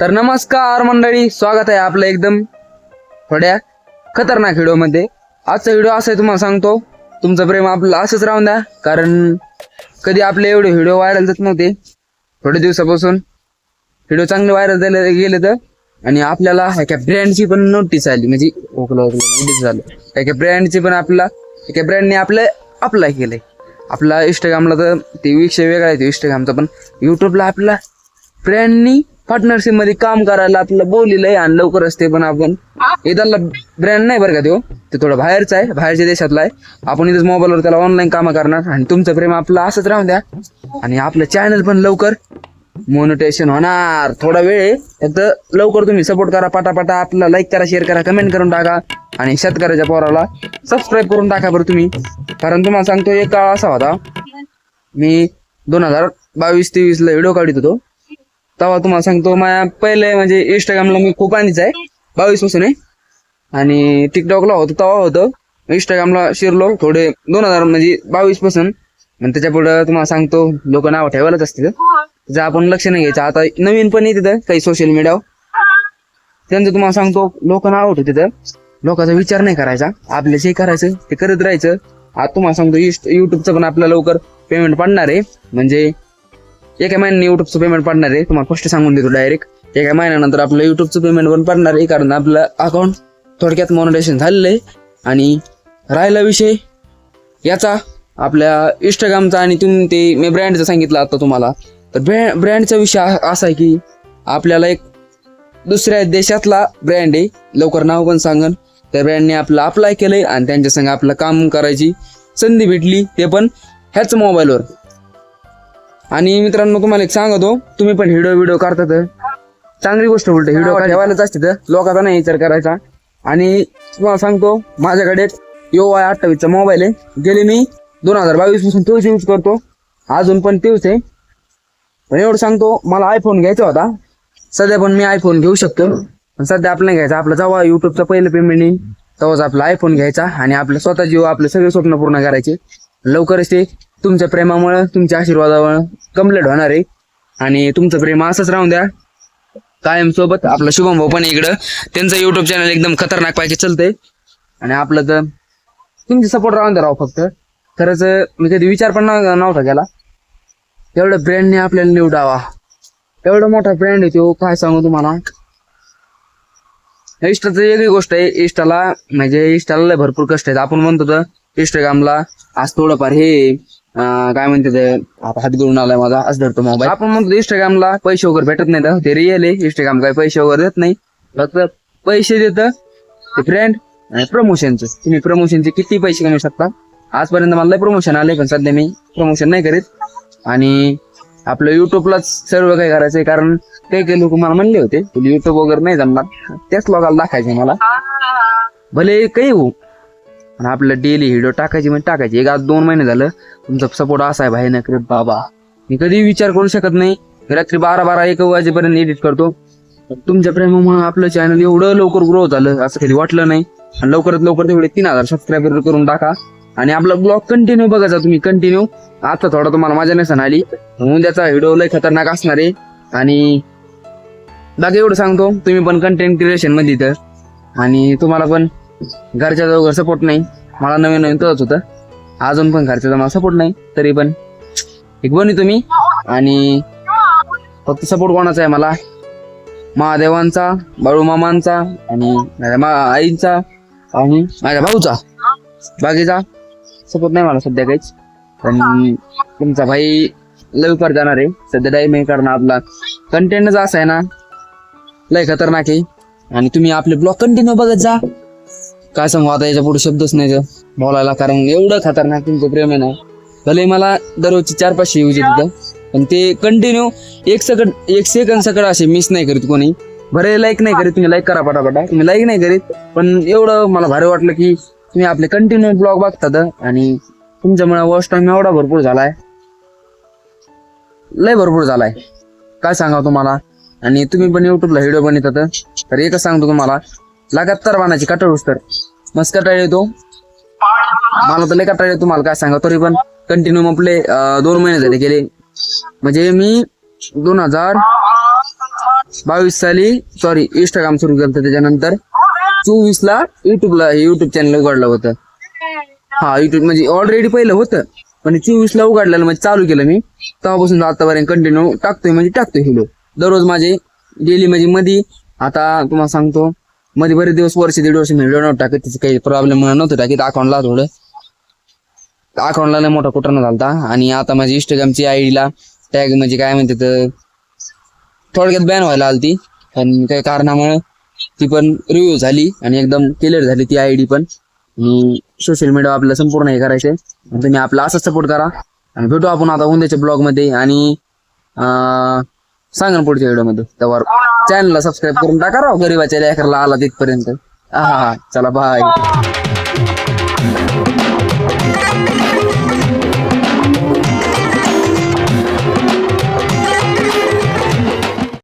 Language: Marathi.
तर नमस्कार मंडळी, स्वागत आहे आपलं एकदम थोड्या खतरनाक व्हिडिओमध्ये. आजचा व्हिडिओ असा आहे, तुम्हाला सांगतो तुमचं प्रेम आपलं असंच राहून द्या. कारण कधी आपले एवढे व्हिडिओ व्हायरल जात नव्हते. थोड्या दिवसापासून व्हिडिओ चांगले व्हायरल झाले गेले तर, आणि आपल्याला एका ब्रँडची पण नोटीस आली, म्हणजे नोटीस झालं एका ब्रँडची पण. एका ब्रँडने आपलं अप्लाय केलंय. आपला इंस्टाग्रामला तर ते विषय वेगळा आहे, इंस्टाग्रामचा, पण युट्यूबला आपला ब्रँडनी पार्टनरशिप मध्ये काम करायला आपलं बोललेलं आणि लवकरच ते पण आपण इथला ब्रँड नाही बरं का, ते थोडं बाहेरचा आहे, बाहेरच्या देशातला आहे. आपण इथंच मोबाईलवर त्याला ऑनलाईन कामं करणार आणि तुमचं प्रेम आपलं असंच राहून द्या. आणि आपलं चॅनल पण लवकर मोनेटायझेशन होणार. थोडा वेळ आहे, फक्त लवकर तुम्ही सपोर्ट करा. पटापटा आपला लाईक करा, शेअर करा, कमेंट करून टाका आणि शेतकऱ्याच्या पोराला सबस्क्राईब करून टाका बरं तुम्ही. कारण तुम्हाला सांगतो, एक काळ असा होता, मी 2022-23 व्हिडिओ काढत होतो तेव्हा. तुम्हाला सांगतो माझ्या पहिले म्हणजे इंस्टाग्रामला मी खूप आधीच आहे, 22 पासून आहे. आणि टिकटॉकला होतो तेव्हा होतं, इंस्टाग्रामला शिरलो थोडे 2000 म्हणजे 22 पासून. आणि त्याच्या पुढे तुम्हाला सांगतो लोक नाव ठेवायलाच असते, त्याचं आपण लक्ष नाही घ्यायचं. आता नवीन पण येते तिथं काही सोशल मीडियावर, त्यांचं तुम्हाला सांगतो लोक नाव होतं तिथं. लोकांचा विचार नाही करायचा, आपल्या जे करायचं ते करत राहायचं. आता तुम्हाला सांगतो युट्यूबचं पण आपल्याला लवकर पेमेंट पडणार आहे. म्हणजे एका महिन्याने युट्यूबचं पेमेंट पडणार आहे, तुम्हाला फर्स्ट सांगून देतो डायरेक्ट. एका महिन्यानंतर आपलं युट्यूबचं पेमेंट पण पडणार आहे, कारण आपलं अकाउंट थोडक्यात मोनेटायझेशन झालेलं आहे. आणि राहिला विषय याचा आपल्या इंस्टाग्रामचा, आणि तुम्ही ते मी ब्रँडचं सांगितलं आता तुम्हाला. तर ब्रँडचा विषय असा आहे की आपल्याला एक दुसऱ्या देशातला ब्रँड आहे, लवकर नाव पण सांगन. त्या ब्रँडने आपलं अप्लाय केलंय आणि त्यांच्या संग आपलं काम करायची संधी भेटली, ते पण ह्याच मोबाईलवर. आणि मित्रांनो तुम्हाला एक सांगतो, तुम्ही पण व्हिडिओ करतात, चांगली गोष्ट. उलट व्हिडिओ ठेवायलाच असते तर लोकांचा नाही विचार करायचा. आणि तुम्हाला सांगतो माझ्याकडे YO28चा मोबाईल आहे. गेले मी 2022 पासून तोच यूज करतो, अजून पण तेच आहे. पण एवढं सांगतो, मला आयफोन घ्यायचा होता. सध्या पण मी आयफोन घेऊ शकतो, पण सध्या आपलं नाही घ्यायचा. आपलं जेव्हा युट्यूबचं पहिलं पेमेंट येईल तेव्हाच आपला आयफोन घ्यायचा आणि आपलं स्वतः आपले सगळे स्वप्न पूर्ण करायचे. लवकरच ते तुमच्या प्रेमामुळे, तुमच्या आशीर्वादामुळे कम्प्लीट होणार आहे. आणि तुमचं प्रेम असंच राहून द्या कायम सोबत. आपला शुभम भाऊ पण इकडं, त्यांचं युट्यूब चॅनल एकदम खतरनाक पैकी चालतंय. आणि आपलं तर तुमचे सपोर्ट राहून द्या राव. फक्त खरंच मी कधी विचार पण नव्हता केला, एवढं ब्रँडने आपल्याला निवडावा. एवढा मोठा ब्रँड आहे तो, काय सांगू तुम्हाला. इंस्टाचं वेगळी गोष्ट आहे. इंस्टाला लय भरपूर कष्ट आहेत. आपण म्हणतो तर इंस्टाग्रामला आज थोडंफार हे काय म्हणते ते, हात घेऊन आलाय माझा, आज धरतो मोबाईल. आपण म्हणतो इंस्टाग्रामला पैसे वगैरे भेटत नाही, ते रिअल आहे. इंस्टाग्राम काही पैसे वगैरे देत नाही, फक्त पैसे देतं ते ब्रँड आणि प्रमोशनचं. तुम्ही प्रमोशनचे किती पैसे कमवू शकता. आजपर्यंत मला प्रमोशन आले, पण सध्या मी प्रमोशन नाही करीत. आणि आपलं युट्यूबलाच सर्व काही करायचंय, कारण काही लोक मला म्हणले होते तुला युट्यूब वगैरे नाही जमणार, त्याच लोकांना दाखायचे मला, भले काही होऊ. आणि आपलं डेली व्हिडिओ टाकायची म्हणजे टाकायची. एक आज 2 महिने झालं तुमचा सपोर्ट असा आहे भाई नक्की बाबा, मी कधी विचार करू शकत नाही. रात्री 12-1 वाजेपर्यंत एडिट करतो. तुमच्या प्रेमामुळे आपलं चॅनल एवढं लवकर ग्रो झालं असं कधी वाटलं नाही. आणि लवकरात लवकर तेवढे 3000 सबस्क्रायबर करून टाका. आणि आपला ब्लॉग कंटिन्यू बघायचा तुम्ही, कंटिन्यू. आता थोडा तुम्हाला माझ्या नसन आली, उद्याचा व्हिडिओ लय खतरनाक असणार आहे. आणि बाकी एवढं सांगतो, तुम्ही पण कंटेंट क्रिएशन मध्ये तर, आणि तुम्हाला पण घरच्या जवळ सपोर्ट नाही. मला नवीन तसंच होतं, अजून पण घरच्या मला सपोर्ट नाही, तरी पण एक बनी तुम्ही. आणि फक्त सपोर्ट कोणाचा आहे मला, महादेवांचा, बाळूमामांचा आणि माझ्या आईचा आणि माझ्या भाऊचा. बाकीचा सपोर्ट नाही मला सध्या काहीच. पण तुमचा भाई लवकर जाणार आहे सध्या टाइम आहे, कारण आपला कंटेंटच असा आहे ना, लय खतरनाक आहे. आणि तुम्ही आपले ब्लॉग कंटिन्यू बघत जा. काय सांगू आता, याच्या पुढे शब्दच नाही बोलायला, कारण एवढं खतरनाक तुमचं प्रेम आहे ना. भले मला दररोजची 400-500 यूज येत, पण ते कंटिन्यू एक सेकंड सकड असे मिस नाही करीत कोणी. बरे लाईक नाही करीत, तुम्ही लाईक करा पटापटा. तुम्ही लाईक नाही करीत, पण एवढं मला भारी वाटलं की तुम्ही आपले कंटिन्यू ब्लॉग बघतात. आणि तुमच्यामुळे वॉच टाइम एवढा भरपूर झालाय, लय भरपूर झालाय, काय सांगावं तुम्हाला. आणि तुम्ही पण युट्यूबला व्हिडिओ बनवतात, तर एकच सांगतो तुम्हाला, लगातार बनायची कटाळूस तर मस्त कटाळ येतो. मला तर लय कटाळ येतो, तुम्हाला काय सांगा. तरी पण कंटिन्यू आपले 2 महिने झाले गेले. म्हणजे मी 2000 इंस्टाग्राम सुरू केलं त्याच्यानंतर 24ला युट्यूब चॅनल उघडलं होतं. हा युट्यूब म्हणजे ऑलरेडी पहिलं होतं पण 24ला उघडलेलं म्हणजे चालू केलं मी. तेव्हापासून आतापर्यंत कंटिन्यू टाकतोय व्हिडिओ दररोज माझे डेली. म्हणजे मध्ये आता तुम्हाला सांगतो मध्ये बरेच दिवस वर्ष दीड वर्ष मी व्हिडिओ नव्हतं टाकत. त्याचं काही प्रॉब्लेम नव्हतं टाकीत. अकाउंटला लय मोठा कुठं झालता. आणि आता माझी इंस्टाग्रामची आयडीला टॅग म्हणजे काय म्हणते तर थोडक्यात बॅन व्हायला आलती. पण काही कारणामुळे ती पण रिव्ह्यू झाली आणि एकदम क्लिअर झाली ती आयडी पण. आणि सोशल मीडिया आपल्याला संपूर्ण हे करायचंय. तुम्ही आपला असंच सपोर्ट करा आणि भेटू आपण आता उद्याच्या ब्लॉग मध्ये. आणि सांगा ना पुढच्या व्हिडिओ मध्ये. त्यावर चॅनलला सबस्क्राईब करून टाका राव गरीबाच्या लेकराला आला तिथपर्यंत. हा चला बाय.